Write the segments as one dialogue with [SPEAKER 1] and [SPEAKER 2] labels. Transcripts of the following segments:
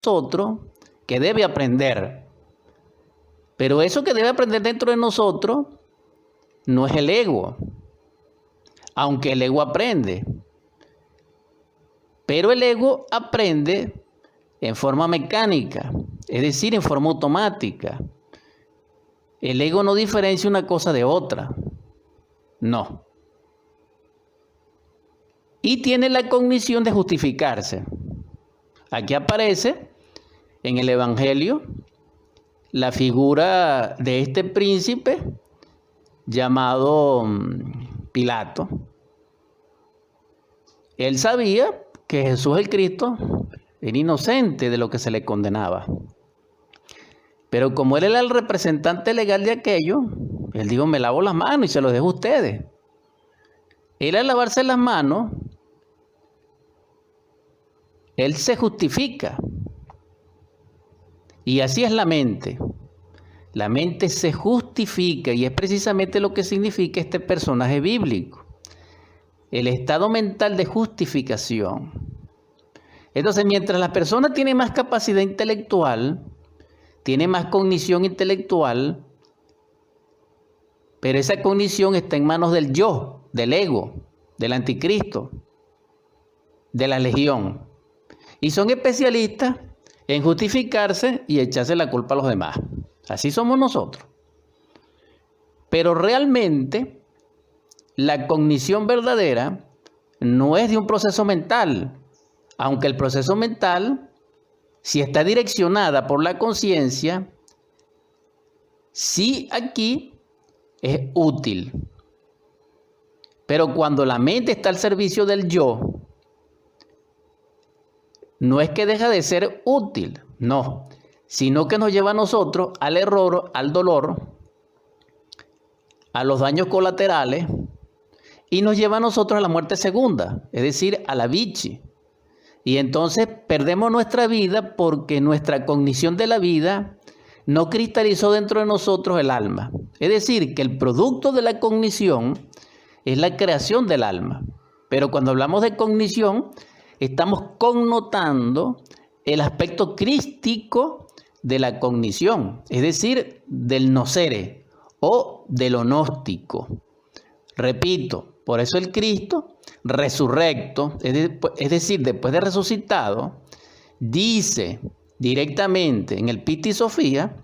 [SPEAKER 1] nosotros que debe aprender. Pero eso que debe aprender dentro de nosotros no es el ego, aunque el ego aprende. Pero el ego aprende en forma mecánica, es decir, en forma automática. El ego no diferencia una cosa de otra, no. Y tiene la cognición de justificarse. Aquí aparece en el Evangelio la figura de este príncipe llamado Pilato. Él sabía que Jesús el Cristo era inocente de lo que se le condenaba. Pero como él era el representante legal de aquello, él dijo, me lavo las manos y se los dejo a ustedes. Él al lavarse las manos, él se justifica. Y así es la mente. La mente se justifica y es precisamente lo que significa este personaje bíblico. El estado mental de justificación. Entonces, mientras la persona tiene más capacidad intelectual, tiene más cognición intelectual, pero esa cognición está en manos del yo, del ego, del anticristo, de la legión. Y son especialistas en justificarse y echarse la culpa a los demás. Así somos nosotros. Pero realmente la cognición verdadera no es de un proceso mental, aunque el proceso mental, si está direccionada por la conciencia, sí aquí es útil. Pero cuando la mente está al servicio del yo, no es que deja de ser útil, no, sino que nos lleva a nosotros al error, al dolor, a los daños colaterales y nos lleva a nosotros a la muerte segunda, es decir, a la bichi. Y entonces perdemos nuestra vida porque nuestra cognición de la vida no cristalizó dentro de nosotros el alma. Es decir, que el producto de la cognición es la creación del alma. Pero cuando hablamos de cognición, estamos connotando el aspecto crístico de la cognición, es decir, del nocere o de lo gnóstico. Repito, por eso el Cristo resurrecto, es decir, después de resucitado, dice directamente en el Pitti Sofía,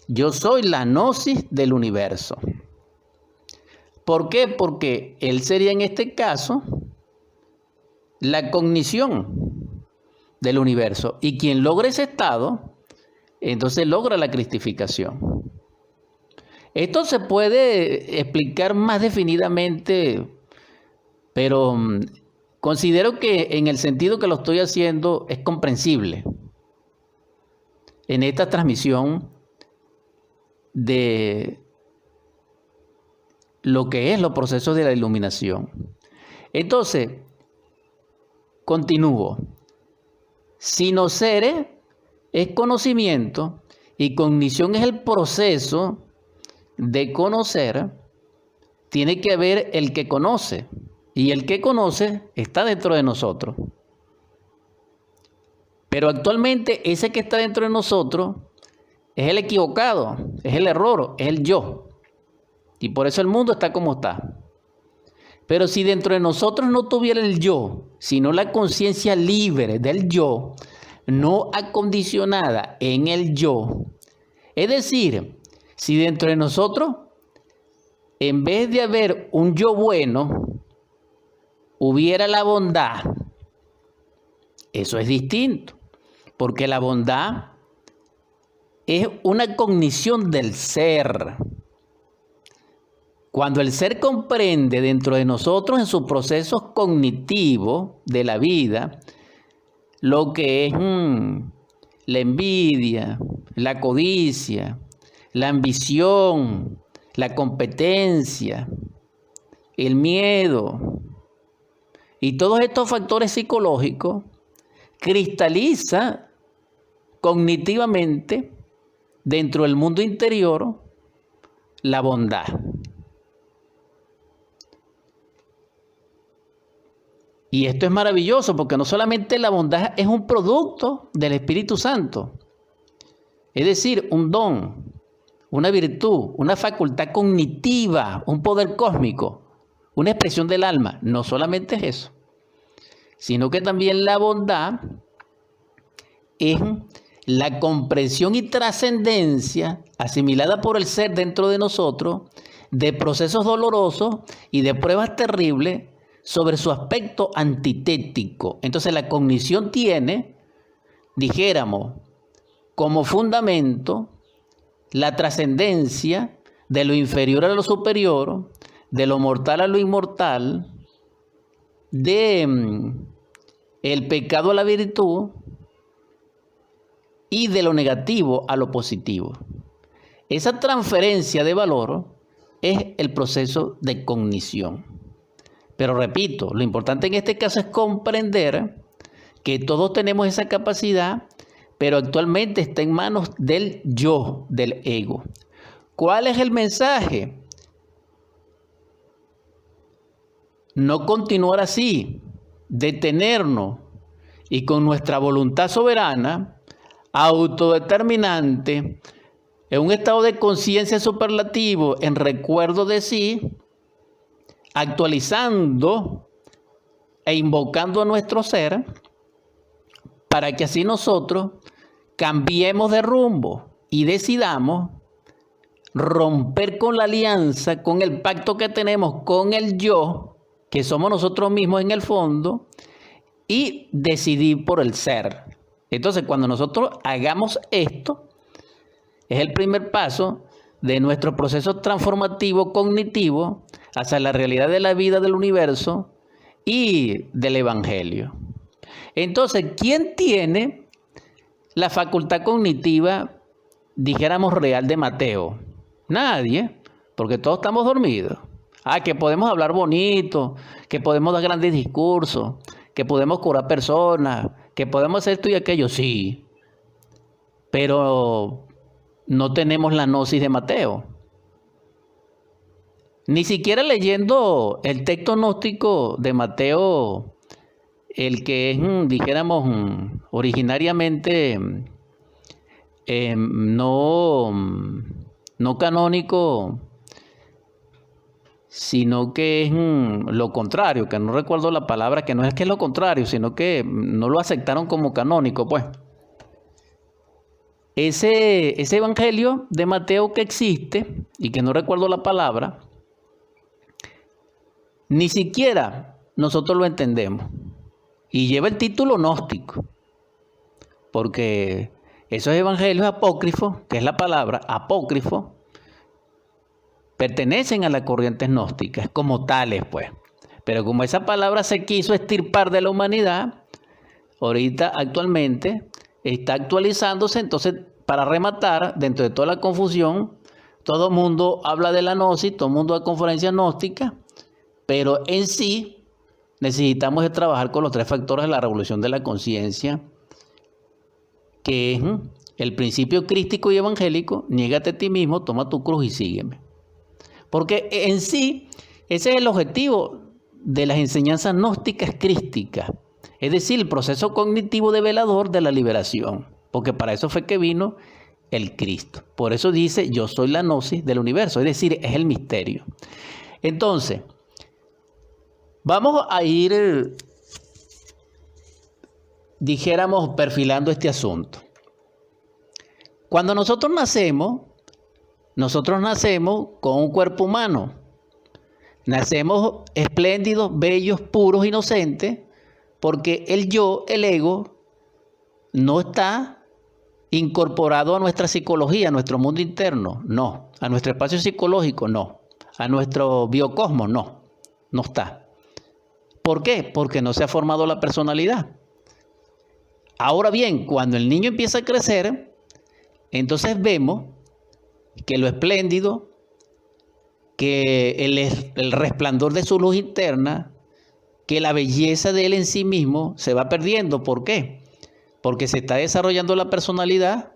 [SPEAKER 1] yo soy la gnosis del universo. ¿Por qué? Porque él sería en este caso la cognición del universo. Y quien logra ese estado, entonces logra la cristificación. Esto se puede explicar más definidamente, pero considero que en el sentido que lo estoy haciendo es comprensible en esta transmisión de lo que es los procesos de la iluminación. Entonces, continúo. Sinocere es conocimiento y cognición es el proceso de conocer. Tiene que haber el que conoce y el que conoce está dentro de nosotros. Pero actualmente ese que está dentro de nosotros es el equivocado, es el error, es el yo. Y por eso el mundo está como está. Pero si dentro de nosotros no tuviera el yo, sino la conciencia libre del yo, no acondicionada en el yo, es decir, si dentro de nosotros, en vez de haber un yo bueno, hubiera la bondad, eso es distinto, porque la bondad es una cognición del ser. Cuando el ser comprende dentro de nosotros en sus procesos cognitivos de la vida, lo que es la envidia, la codicia, la ambición, la competencia, el miedo y todos estos factores psicológicos, cristaliza cognitivamente dentro del mundo interior la bondad. Y esto es maravilloso porque no solamente la bondad es un producto del Espíritu Santo, es decir, un don, una virtud, una facultad cognitiva, un poder cósmico, una expresión del alma. No solamente es eso, sino que también la bondad es la comprensión y trascendencia asimilada por el ser dentro de nosotros de procesos dolorosos y de pruebas terribles sobre su aspecto antitético. Entonces la cognición tiene, dijéramos, como fundamento la trascendencia de lo inferior a lo superior, de lo mortal a lo inmortal, de el pecado a la virtud y de lo negativo a lo positivo. Esa transferencia de valor es el proceso de cognición. Pero repito, lo importante en este caso es comprender que todos tenemos esa capacidad, pero actualmente está en manos del yo, del ego. ¿Cuál es el mensaje? No continuar así, detenernos y con nuestra voluntad soberana, autodeterminante, en un estado de conciencia superlativo, en recuerdo de sí, actualizando e invocando a nuestro ser, para que así nosotros cambiemos de rumbo y decidamos romper con la alianza, con el pacto que tenemos con el yo, que somos nosotros mismos en el fondo, y decidir por el ser. Entonces, cuando nosotros hagamos esto, es el primer paso de nuestro proceso transformativo cognitivo hacia la realidad de la vida del universo y del Evangelio. Entonces, ¿quién tiene la facultad cognitiva, dijéramos, real de Mateo? Nadie, porque todos estamos dormidos. Que podemos hablar bonito, que podemos dar grandes discursos, que podemos curar personas, que podemos hacer esto y aquello, sí. Pero no tenemos la gnosis de Mateo. Ni siquiera leyendo el texto gnóstico de Mateo, el que es, dijéramos, originariamente no canónico, sino que es lo contrario, que no recuerdo la palabra, que no es que es lo contrario, sino que no lo aceptaron como canónico, pues. Ese evangelio de Mateo que existe, y que no recuerdo la palabra, ni siquiera nosotros lo entendemos. Y lleva el título gnóstico, porque esos evangelios apócrifos, que es la palabra apócrifo, pertenecen a las corrientes gnósticas como tales, pues. Pero como esa palabra se quiso extirpar de la humanidad, ahorita actualmente está actualizándose. Entonces, para rematar, dentro de toda la confusión, todo el mundo habla de la gnosis, todo el mundo da conferencias gnósticas, pero en sí necesitamos de trabajar con los tres factores de la revolución de la conciencia, que es el principio crístico y evangélico: niégate a ti mismo, toma tu cruz y sígueme. Porque en sí, ese es el objetivo de las enseñanzas gnósticas crísticas. Es decir, el proceso cognitivo develador de la liberación. Porque para eso fue que vino el Cristo. Por eso dice, yo soy la gnosis del universo. Es decir, es el misterio. Entonces, vamos a ir, dijéramos, perfilando este asunto. Cuando nosotros nacemos con un cuerpo humano. Nacemos espléndidos, bellos, puros, inocentes, porque el yo, el ego, no está incorporado a nuestra psicología, a nuestro mundo interno, no. A nuestro espacio psicológico, no. A nuestro biocosmos, no. No está. ¿Por qué? Porque no se ha formado la personalidad. Ahora bien, cuando el niño empieza a crecer, entonces vemos que lo espléndido, que el resplandor de su luz interna, que la belleza de él en sí mismo se va perdiendo. ¿Por qué? Porque se está desarrollando la personalidad,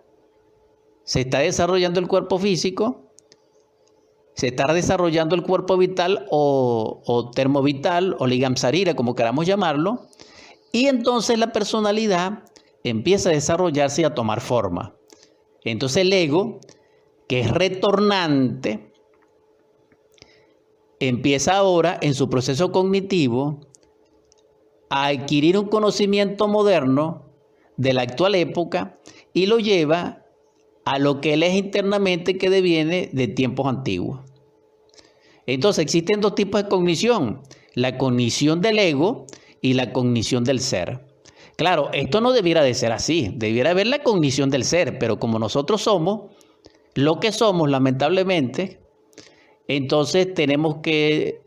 [SPEAKER 1] se está desarrollando el cuerpo físico, se está desarrollando el cuerpo vital o termovital o ligamsarira, como queramos llamarlo, y entonces la personalidad empieza a desarrollarse y a tomar forma. Entonces el ego, que es retornante, empieza ahora en su proceso cognitivo a adquirir un conocimiento moderno de la actual época y lo lleva a lo que él es internamente, que deviene de tiempos antiguos. Entonces existen dos tipos de cognición: la cognición del ego y la cognición del ser. Claro, esto no debiera de ser así, debiera haber la cognición del ser, pero como nosotros somos lo que somos, lamentablemente, entonces tenemos que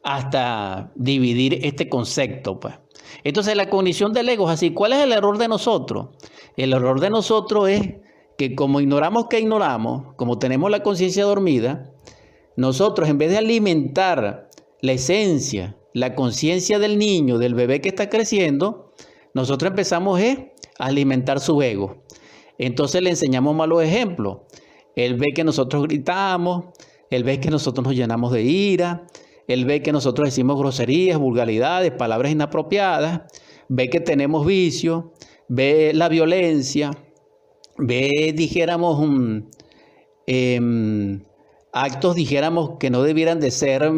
[SPEAKER 1] hasta dividir este concepto, pues. Entonces la cognición del ego es así. ¿Cuál es el error de nosotros? El error de nosotros es que, como ignoramos que ignoramos, como tenemos la conciencia dormida, nosotros, en vez de alimentar la esencia, la conciencia del niño, del bebé que está creciendo, nosotros empezamos a alimentar su ego. Entonces le enseñamos malos ejemplos. Él ve que nosotros gritamos, él ve que nosotros nos llenamos de ira, él ve que nosotros decimos groserías, vulgaridades, palabras inapropiadas, ve que tenemos vicio, ve la violencia, ve, dijéramos, actos, dijéramos, que no debieran de ser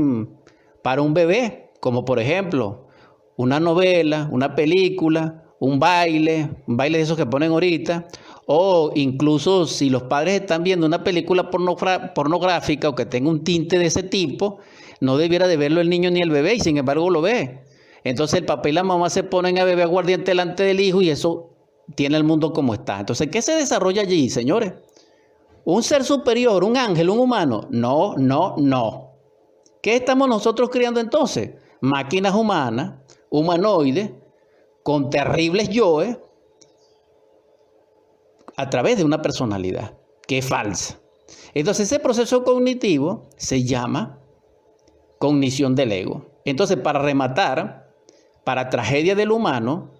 [SPEAKER 1] para un bebé, como por ejemplo una novela, una película, un baile de esos que ponen ahorita, o incluso si los padres están viendo una película pornográfica o que tenga un tinte de ese tipo, no debiera de verlo el niño ni el bebé, y sin embargo lo ve. Entonces el papá y la mamá se ponen a beber aguardiente delante del hijo y eso tiene el mundo como está. Entonces, ¿qué se desarrolla allí, señores? ¿Un ser superior, un ángel, un humano? No, no, no. ¿Qué estamos nosotros criando entonces? Máquinas humanas, humanoides, con terribles yoes, a través de una personalidad que es falsa. Entonces ese proceso cognitivo se llama cognición del ego. Entonces, para rematar, para tragedia del humano,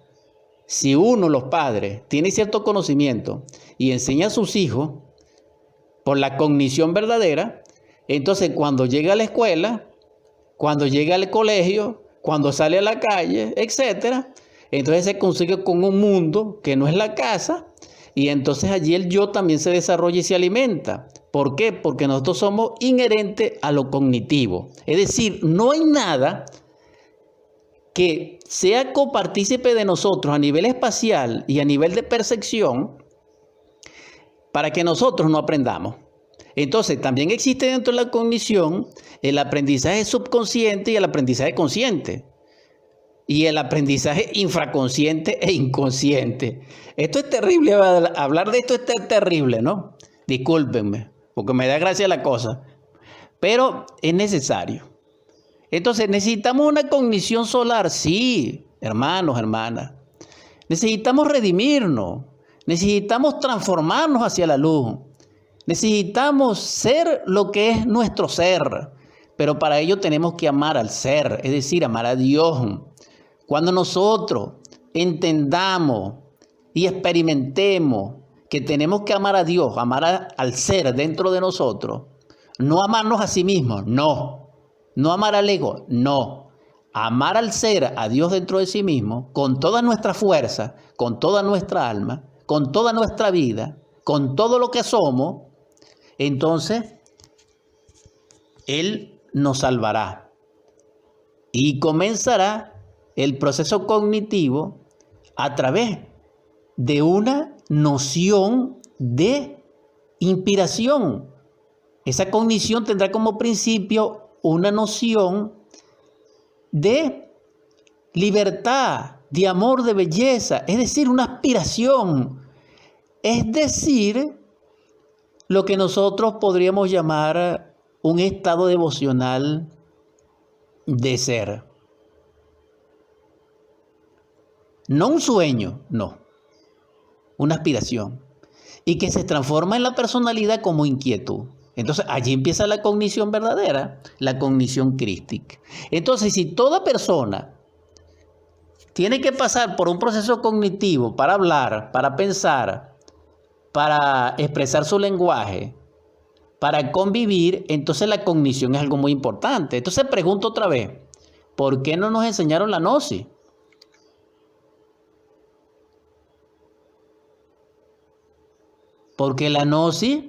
[SPEAKER 1] si uno, los padres, tiene cierto conocimiento y enseña a sus hijos por la cognición verdadera, entonces cuando llega a la escuela, cuando llega al colegio, cuando sale a la calle, etcétera, entonces se consigue con un mundo que no es la casa, y entonces allí el yo también se desarrolla y se alimenta. ¿Por qué? Porque nosotros somos inherentes a lo cognitivo. Es decir, no hay nada que sea copartícipe de nosotros a nivel espacial y a nivel de percepción para que nosotros no aprendamos. Entonces, también existe dentro de la cognición el aprendizaje subconsciente y el aprendizaje consciente. Y el aprendizaje infraconsciente e inconsciente. Esto es terrible, hablar de esto es terrible, ¿no? Discúlpenme, porque me da gracia la cosa. Pero es necesario. Entonces, ¿necesitamos una cognición solar? Sí, hermanos, hermanas. Necesitamos redimirnos. Necesitamos transformarnos hacia la luz. Necesitamos ser lo que es nuestro ser. Pero para ello tenemos que amar al ser, es decir, amar a Dios. Cuando nosotros entendamos y experimentemos que tenemos que amar a Dios, amar al ser dentro de nosotros, no amarnos a sí mismos, no amar al ego, no, amar al ser, a Dios dentro de sí mismo, con toda nuestra fuerza, con toda nuestra alma, con toda nuestra vida, con todo lo que somos, entonces Él nos salvará y comenzará el proceso cognitivo a través de una noción de inspiración. Esa cognición tendrá como principio una noción de libertad, de amor, de belleza, es decir, una aspiración. Es decir, lo que nosotros podríamos llamar un estado devocional de ser. No un sueño, no. Una aspiración. Y que se transforma en la personalidad como inquietud. Entonces, allí empieza la cognición verdadera, la cognición crística. Entonces, si toda persona tiene que pasar por un proceso cognitivo para hablar, para pensar, para expresar su lenguaje, para convivir, entonces la cognición es algo muy importante. Entonces pregunto otra vez, ¿por qué no nos enseñaron la gnosis? Porque la gnosis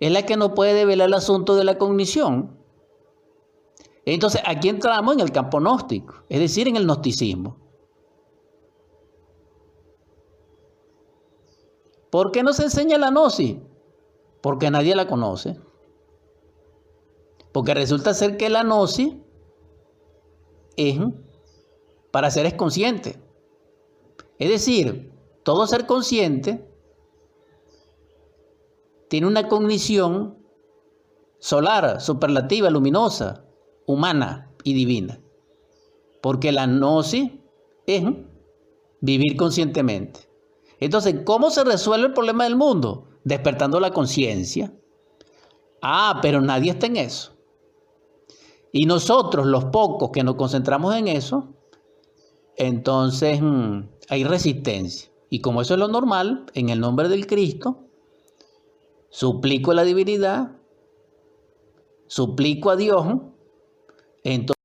[SPEAKER 1] es la que nos puede develar el asunto de la cognición. Entonces aquí entramos en el campo gnóstico, es decir, en el gnosticismo. ¿Por qué no se enseña la gnosis? Porque nadie la conoce. Porque resulta ser que la gnosis es para seres conscientes. Es decir, todo ser consciente tiene una cognición solar, superlativa, luminosa, humana y divina. Porque la gnosis es vivir conscientemente. Entonces, ¿cómo se resuelve el problema del mundo? Despertando la conciencia. Pero nadie está en eso. Y nosotros, los pocos que nos concentramos en eso, entonces hay resistencia. Y como eso es lo normal, en el nombre del Cristo, suplico a la divinidad, suplico a Dios, entonces